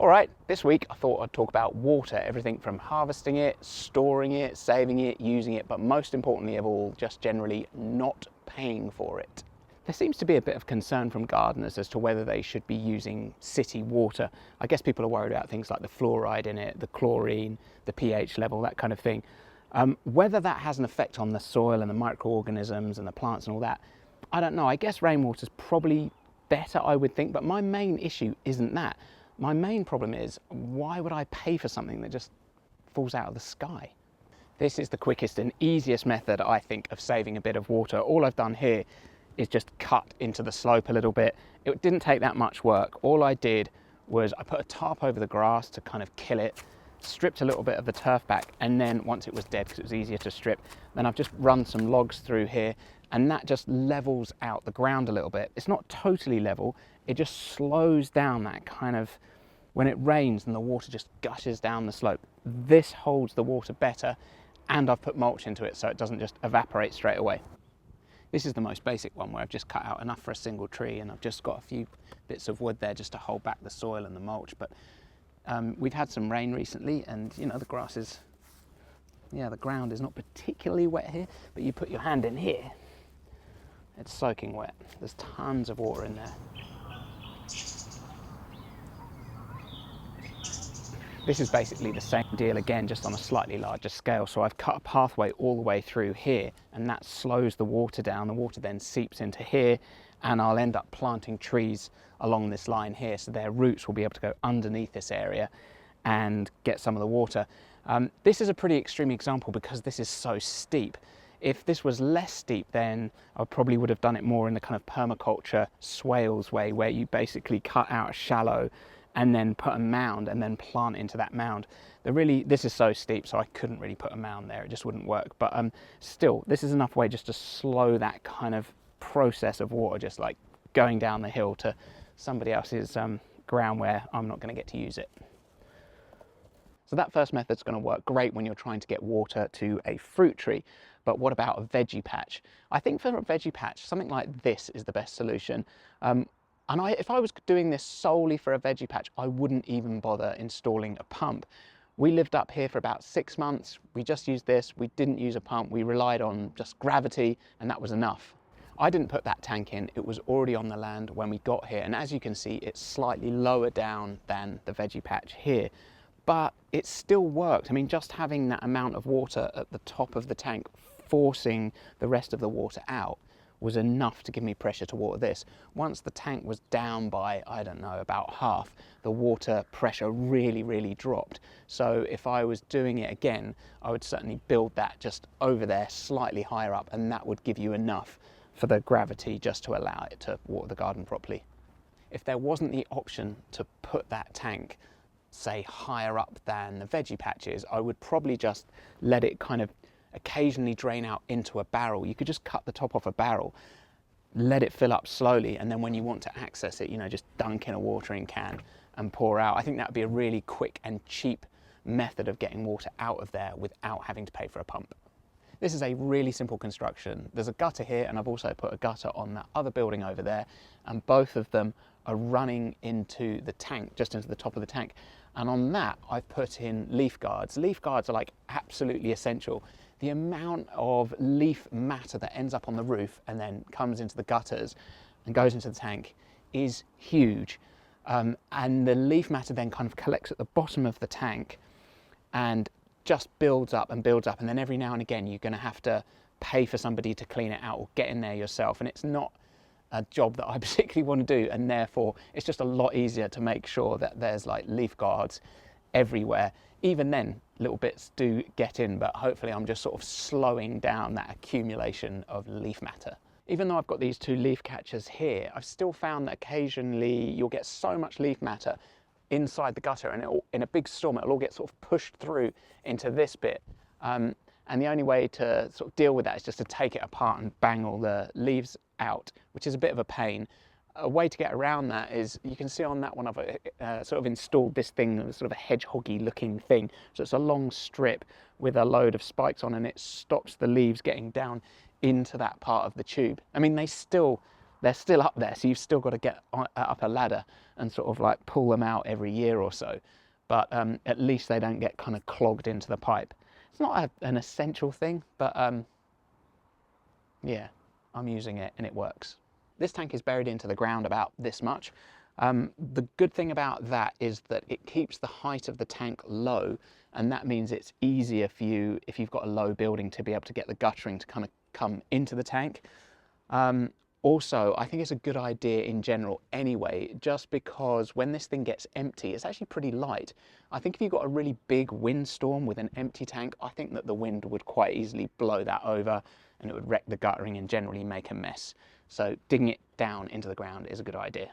All right, this week I thought I'd talk about water, everything from harvesting it, storing it, saving it, using it, but most importantly of all, just generally not paying for it. There seems to be a bit of concern from gardeners as to whether they should be using city water. I guess people are worried about things like the fluoride in it, the chlorine, the pH level, that kind of thing. Whether that has an effect on the soil and the microorganisms and the plants and all that, I don't know. I guess rainwater's probably better, I would think, but my main issue isn't that. My main problem is, why would I pay for something that just falls out of the sky? This is the quickest and easiest method, I think, of saving a bit of water. All I've done here is just cut into the slope a little bit. It didn't take that much work. All I did was I put a tarp over the grass to kind of kill it, stripped a little bit of the turf back, and then once it was dead, because it was easier to strip, then I've just run some logs through here, and that just levels out the ground a little bit. It's not totally level, it just slows down that kind of, when it rains and the water just gushes down the slope. This holds the water better, and I've put mulch into it so it doesn't just evaporate straight away. This is the most basic one, where I've just cut out enough for a single tree, and I've just got a few bits of wood there just to hold back the soil and the mulch. But we've had some rain recently, and you know, the grass is, the ground is not particularly wet here, but you put your hand in here, it's soaking wet. There's tons of water in there. This is basically the same deal again, just on a slightly larger scale. So I've cut a pathway all the way through here, and that slows the water down. The water then seeps into here, and I'll end up planting trees along this line here, so their roots will be able to go underneath this area and get some of the water. This is a pretty extreme example because this is so steep. If this was less steep, then I probably would have done it more in the kind of permaculture Swales way, where you basically cut out a shallow and then put a mound and then plant into that mound. This is so steep, so I couldn't really put a mound there, it just wouldn't work. But still, this is enough way just to slow that kind of process of water just like going down the hill to somebody else's ground where I'm not going to get to use it. So that first method's going to work great when you're trying to get water to a fruit tree. But what about a veggie patch? I think for a veggie patch, something like this is the best solution. If I was doing this solely for a veggie patch, I wouldn't even bother installing a pump. We lived up here for about 6 months. We just used this. We didn't use a pump. We relied on just gravity, and that was enough. I didn't put that tank in. It was already on the land when we got here. And as you can see, it's slightly lower down than the veggie patch here, but it still worked. I mean, just having that amount of water at the top of the tank, forcing the rest of the water out, was enough to give me pressure to water this. Once the tank was down by, I don't know, about half, the water pressure really dropped. So if I was doing it again, I would certainly build that just over there, slightly higher up, and that would give you enough for the gravity just to allow it to water the garden properly. If there wasn't the option to put that tank, say, higher up than the veggie patches, I would probably just let it kind of occasionally drain out into a barrel. You could just cut the top off a barrel, let it fill up slowly, and then when you want to access it, just dunk in a watering can and pour out. I think that would be a really quick and cheap method of getting water out of there without having to pay for a pump. This is a really simple construction. There's a gutter here, and I've also put a gutter on that other building over there, and both of them are running into the tank, just into the top of the tank. And on that, I've put in leaf guards. Leaf guards are like absolutely essential. The amount of leaf matter that ends up on the roof and then comes into the gutters and goes into the tank is huge. And the leaf matter then kind of collects at the bottom of the tank and just builds up, and then every now and again you're going to have to pay for somebody to clean it out or get in there yourself, and it's not a job that I particularly want to do, and therefore it's just a lot easier to make sure that there's like leaf guards everywhere. Even then, little bits do get in, but hopefully I'm just sort of slowing down that accumulation of leaf matter. Even though I've got these two leaf catchers here, I've still found that occasionally you'll get so much leaf matter inside the gutter, and in a big storm it'll all get sort of pushed through into this bit. And the only way to sort of deal with that is just to take it apart and bang all the leaves out, which is a bit of a pain. A way to get around that is, you can see on that one I've sort of installed this thing, sort of a hedgehoggy looking thing. So it's a long strip with a load of spikes on, and it stops the leaves getting down into that part of the tube. I mean, they still they're still up there, so you've still got to get up a ladder and sort of like pull them out every year or so. But at least they don't get kind of clogged into the pipe. It's not an essential thing, but yeah, I'm using it and it works. This tank is buried into the ground about this much. The good thing about that is that it keeps the height of the tank low, and that means it's easier for you, if you've got a low building, to be able to get the guttering to kind of come into the tank. Also, I think it's a good idea in general anyway, just because when this thing gets empty, it's actually pretty light. I think if you've got a really big windstorm with an empty tank, I think that the wind would quite easily blow that over and it would wreck the guttering and generally make a mess. So digging it down into the ground is a good idea.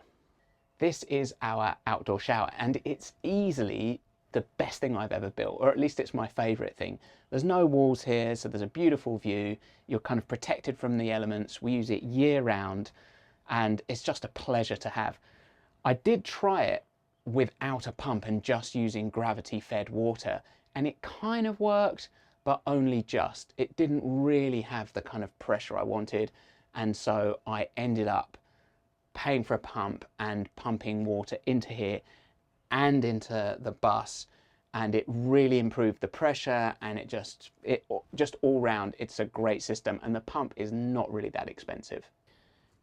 This is our outdoor shower, and it's easily the best thing I've ever built, or at least it's my favourite thing. There's no walls here, so there's a beautiful view. You're kind of protected from the elements. We use it year round, and it's just a pleasure to have. I did try it without a pump and just using gravity-fed water, and it kind of worked, but only just. It didn't really have the kind of pressure I wanted, and so I ended up paying for a pump and pumping water into here and into the bus, and it really improved the pressure, and it just all round, it's a great system, and the pump is not really that expensive.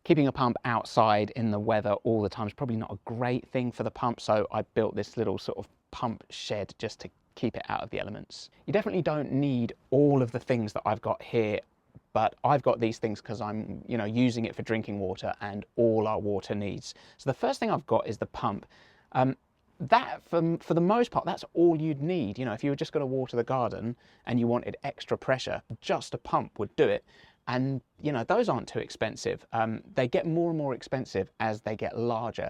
Keeping a pump outside in the weather all the time is probably not a great thing for the pump, so I built this little sort of pump shed just to keep it out of the elements. You definitely don't need all of the things that I've got here, but I've got these things because I'm, you know, using it for drinking water and all our water needs. So the first thing I've got is the pump. That, for the most part, that's all you'd need. You know, if you were just going to water the garden and you wanted extra pressure, just a pump would do it. And, you know, those aren't too expensive. They get more and more expensive as they get larger.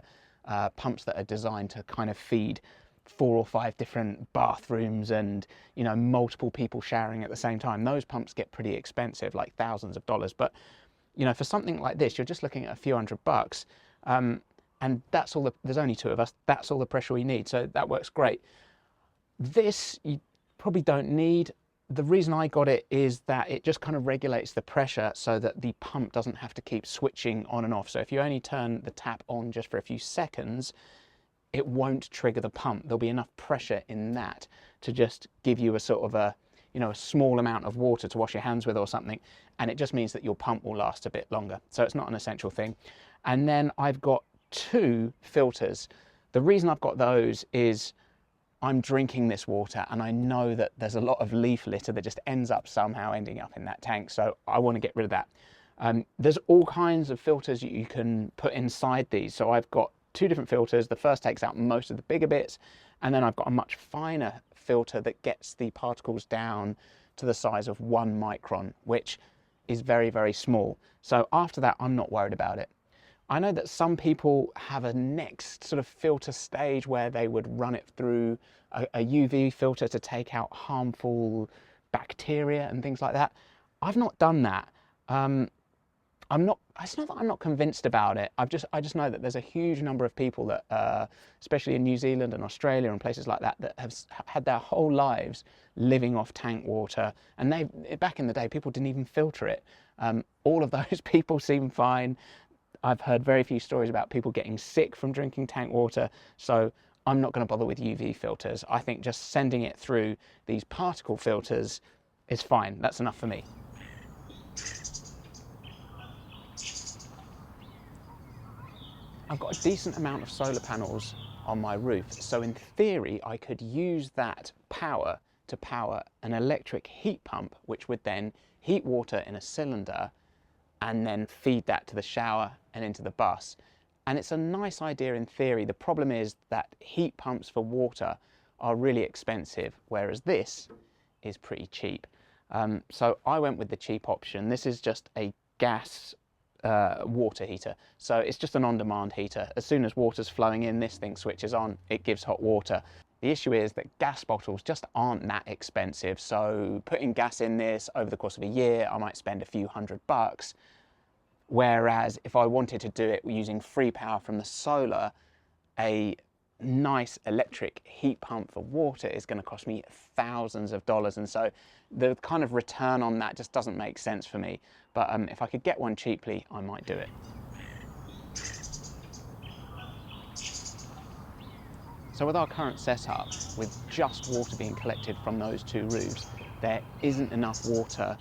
Pumps that are designed to kind of feed 4 or 5 different bathrooms and, you know, multiple people showering at the same time. Those pumps get pretty expensive, like thousands of dollars. But, you know, for something like this, you're just looking at a few $100. And that's all there's only 2 of us, that's all the pressure we need, so that works great. This you probably don't need. The reason I got it is that it just kind of regulates the pressure so that the pump doesn't have to keep switching on and off. So if you only turn the tap on just for a few seconds, it won't trigger the pump. There'll be enough pressure in that to just give you a sort of a, you know, a small amount of water to wash your hands with or something, and it just means that your pump will last a bit longer. So it's not an essential thing. And then I've got 2 filters. The reason I've got those is I'm drinking this water and I know that there's a lot of leaf litter that just ends up somehow ending up in that tank, so I want to get rid of that. There's all kinds of filters you can put inside these, so I've got 2 different filters. The first takes out most of the bigger bits, and then I've got a much finer filter that gets the particles down to the size of 1 micron, which is very, very small. So after that, I'm not worried about it. I know that some people have a next sort of filter stage where they would run it through a UV filter to take out harmful bacteria and things like that. I've not done that. It's not that I'm not convinced about it. I just know that there's a huge number of people that, especially in New Zealand and Australia and places like that, that have had their whole lives living off tank water. And back in the day, people didn't even filter it. All of those people seem fine. I've heard very few stories about people getting sick from drinking tank water, so I'm not going to bother with UV filters. I think just sending it through these particle filters is fine. That's enough for me. I've got a decent amount of solar panels on my roof, so in theory I could use that power to power an electric heat pump, which would then heat water in a cylinder and then feed that to the shower and into the bus. And it's a nice idea in theory. The problem is that heat pumps for water are really expensive, whereas this is pretty cheap. So I went with the cheap option. This is just a gas water heater. So it's just an on-demand heater. As soon as water's flowing in, this thing switches on, it gives hot water. The issue is that gas bottles just aren't that expensive, so putting gas in this over the course of a year, I might spend a few $100. Whereas if I wanted to do it using free power from the solar, a nice electric heat pump for water is going to cost me thousands of dollars, and so the kind of return on that just doesn't make sense for me. But if I could get one cheaply, I might do it. So with our current setup, with just water being collected from those two roofs, there isn't enough water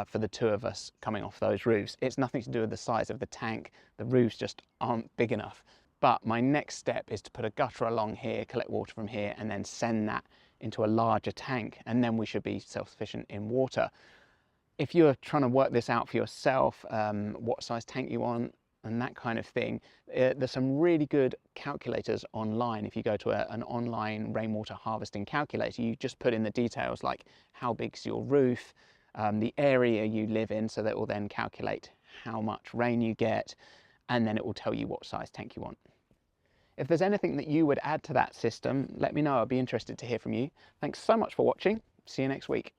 for the two of us coming off those roofs. It's nothing to do with the size of the tank. The roofs just aren't big enough. But my next step is to put a gutter along here, collect water from here, and then send that into a larger tank, and then we should be self-sufficient in water. If you're trying to work this out for yourself, what size tank you want and that kind of thing, there's some really good calculators online. If you go to an online rainwater harvesting calculator, you just put in the details like how big's your roof, the area you live in, so that it will then calculate how much rain you get, and then it will tell you what size tank you want. If there's anything that you would add to that system, let me know. I'd be interested to hear from you. Thanks so much for watching. See you next week.